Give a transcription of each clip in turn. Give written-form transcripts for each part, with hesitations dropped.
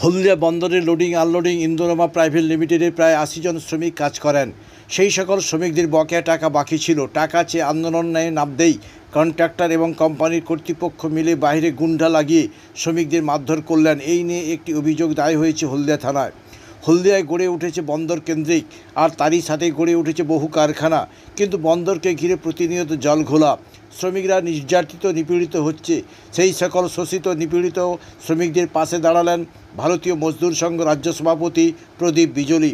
হলদিয়া বন্দরের loading unloading ইন্দোরমা private লিমিটেডের প্রায় ৮০ জন শ্রমিক কাজ করেন। সেই সকল শ্রমিকদের বকেয়া টাকা বাকি ছিল। টাকা চেয়ে আন্দোলনে নামতেই কন্ট্রাক্টর এবং কোম্পানির কর্তৃপক্ষ মিলে বাইরে গুন্ডা লাগিয়ে শ্রমিকদের মারধর করলেন। এই নিয়ে একটি অভিযোগ দায়ের হয়েছে হলদিয়া থানায়। হলদিয়ায় গড়ে উঠেছে বন্দর কেন্দ্রিক, আর তারই সাথে গড়ে উঠেছে বহু কারখানা, কিন্তু বন্দরকে ঘিরে প্রতিনিয়ত জলঘোলা। শ্রমিকরা নির্যাতিত নিপীড়িত হচ্ছে। সেই সকল শোষিত নিপীড়িত শ্রমিকদের পাশে দাঁড়ালেন ভারতীয় মজদুর সংঘ রাজ্য সভাপতি প্রদীপ বিজলি।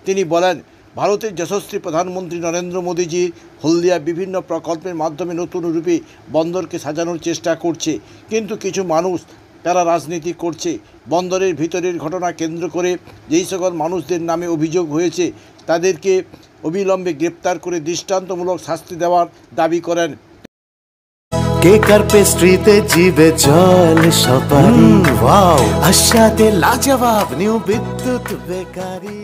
তিনি বলেন, ভারতের যশস্বী প্রধানমন্ত্রী নরেন্দ্র মোদীজি হলদিয়া বিভিন্ন প্রকল্পের মাধ্যমে নতুন রূপে বন্দরকে সাজানোর চেষ্টা করছে, কিন্তু কিছু মানুষ তারা রাজনীতি করছে। বন্দরের ভিতরের ঘটনা কেন্দ্র করে যেই সকল মানুষদের নামে অভিযোগ হয়েছে তাদেরকে অবিলম্বে গ্রেপ্তার করে দৃষ্টান্তমূলক শাস্তি দেওয়ার দাবি করেন। কেকার পেস্ট্রিতে জিবে জল সপারি ওয়াও আশাতে লাজবাব নিউ বিদ্যুৎ বেকারি।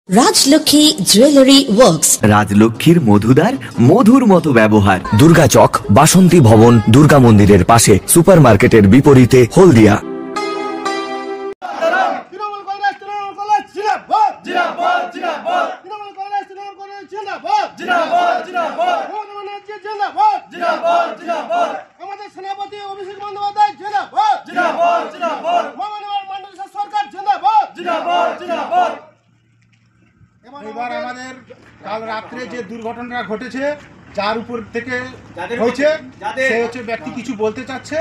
রাজলক্ষ্মী জুয়েলারি ওয়ার্কস, রাজলক্ষ্মীর মধুদার মধুর মতো ব্যবহার। দুর্গা চক, বাসন্তী ভবন, দুর্গা মন্দিরের পাশে, সুপারমার্কেটের বিপরীতে, হলদিয়া। আমাদের সেনাপতি অভিষেক বন্দ্যোপাধ্যায় জিন্দাবাদ, জিন্দাবাদ, জিন্দাবাদ। মাননীয় মন্ডল সরকার জিন্দাবাদ, জিন্দাবাদ, জিন্দাবাদ। এবার আমাদের কাল রাত্রে যে দুর্ঘটনাটা ঘটেছে, যার উপর থেকে হয়েছে, সে হচ্ছে ব্যক্তি কিছু বলতে চাচ্ছে।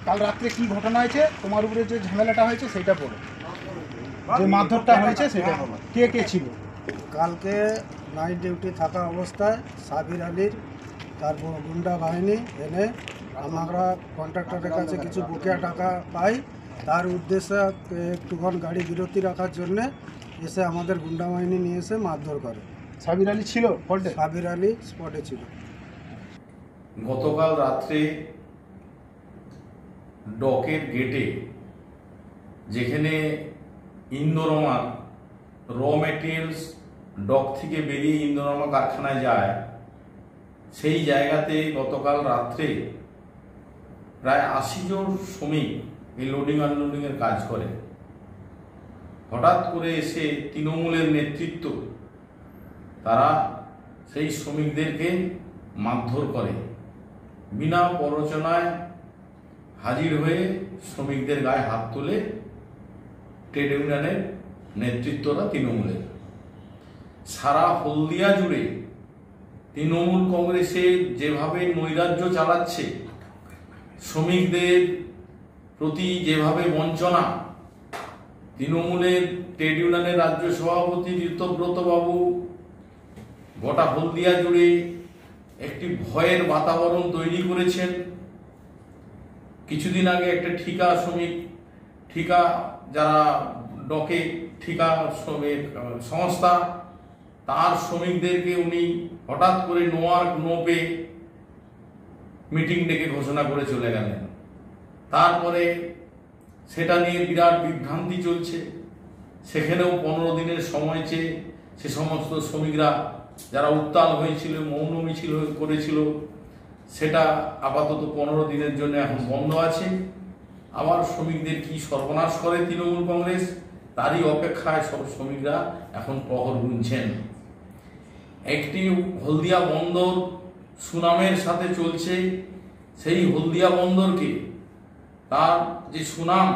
কাল রাত্রে কি ঘটনা হয়েছে, তোমার উপরে যে ঝামেলাটা হয়েছে সেটা বলো, যে মারধরটা হয়েছে সেটা বলো, কে কে ছিল? কালকে নাইট ডিউটি থাকা অবস্থায় সাবির আলীর তার গুন্ডা বাহিনী এনে আমরা কন্ট্রাক্টরের কাছে কিছু বকেয়া টাকা পাই, তার উদ্দেশ্যে একটুক্ষণ গাড়ি বিরতি রাখার জন্যে এসে আমাদের গুন্ডা বাহিনী নিয়ে এসে মারধর করে। সাবির আলী ছিল স্পটে? সাবির আলী স্পটে ছিল। গতকাল রাত্রে ডকের গেটে, যেখানে ইন্দোরমার র মেটেরিয়ালস ডক থেকে বেরিয়ে ইন্দোরমা কারখানায় যায়, সেই জায়গাতে গতকাল রাত্রে প্রায় ৮০ জন শ্রমিক এই লোডিং আনলোডিংয়ের কাজ করে। হঠাৎ করে এসে তৃণমূলের নেতৃত্ব তারা সেই শ্রমিকদেরকে মারধর করে। বিনা প্ররোচনায় হাজির হয়ে শ্রমিকদের গায়ে হাত তুলে ট্রেড ইউনিয়নের নেতৃত্বরা তৃণমূলের। সারা হলদিয়া জুড়ে তৃণমূল কংগ্রেসে যেভাবে নৈরাজ্য চালাচ্ছে, শ্রমিকদের প্রতি যেভাবে বঞ্চনা, তৃণমূলের ট্রেড ইউনিয়নের রাজ্য সভাপতি ঋতব্রত বাবু গোটা হলদিয়া জুড়ে একটি ভয়ের বাতাবরণ তৈরি করেছেন। কিছুদিন আগে একটা ঠিকা শ্রমিক, ঠিকা যারা ডকে ঠিকা শ্রমিক সংস্থা, তার শ্রমিকদেরকে উনি হঠাৎ করে নো পে মিটিং ডেকে ঘোষণা করে চলে গেলেন। তারপরে সেটা নিয়ে বিরাট বিভ্রান্তি চলছে। সেখানেও 15 দিনের সময় চেয়ে সে সমস্ত শ্রমিকরা যারা উত্তাল হয়েছিল, মৌন মিছিল করেছিল, সেটা আপাতত 15 দিনের জন্য এখন বন্ধ আছে। আবার শ্রমিকদের কি সর্বনাশ করে তৃণমূল কংগ্রেস, তারই অপেক্ষায় সব শ্রমিকরা এখন প্রহর গুনছেন। একটি হলদিয়া বন্দর সুনামের সাথে চলছে, সেই হলদিয়া বন্দরকে, তার যে সুনাম,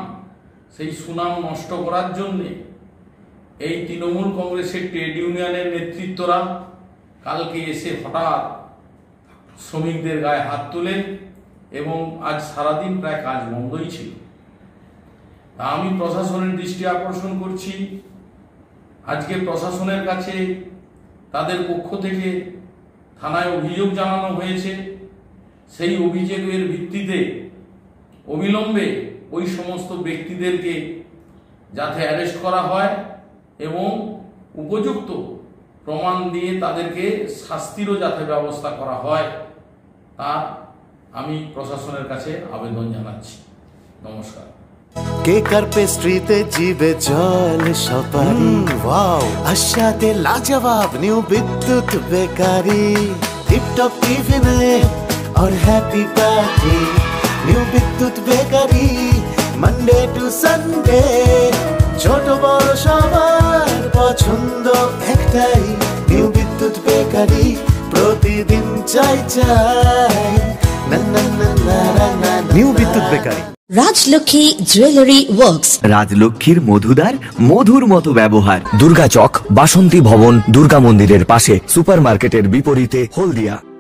সেই সুনাম নষ্ট করার জন্যে এই তৃণমূল কংগ্রেসের ট্রেড ইউনিয়নের নেতৃত্বরা কালকে এসে হঠাৎ শ্রমিকদের গায়ে হাত তোলে এবং আজ সারাদিন প্রায় কাজ বন্ধই ছিল। তা আমি প্রশাসনের দৃষ্টি আকর্ষণ করছি, আজকে প্রশাসনের কাছে তাদের পক্ষ থেকে থানায় অভিযোগ জানানো হয়েছে। সেই অভিযোগের ভিত্তিতে অবিলম্বে ওই সমস্ত ব্যক্তিদেরকে যাতে অ্যারেস্ট করা হয় এবং উপযুক্ত প্রমাণ দিয়ে তাদেরকে শাস্তিরও যাতে ব্যবস্থা করা হয়, তা আমি প্রশাসনের কাছে আবেদন জানাচ্ছি। নমস্কার। কেকার পেস্ট্রিতে জিবে জল সপারি ওয়াও আশাতে লাজবাব নিউ বিদ্যুৎ বেকারি। টিপটপ টিফিনে और हैप्पी पार्टी নিউ বিদ্যুৎ বেকারি। মানডে টু সানডে, ছোট বড় সবার পছন্দ একটাই, নিউ বিদ্যুৎ বেকারি, প্রতিদিন চাই চাই। না না না না না না, নিউ বিদ্যুৎ বেকারি। Rajlakhi Jewelry Works. রাজলক্ষ্মীর মধুদার, মধুর মতো ব্যবহার। দুর্গা চক, বাসন্তী ভবন, দুর্গা মন্দিরের পাশে, সুপারমার্কেটের বিপরীতে, হলদিয়া।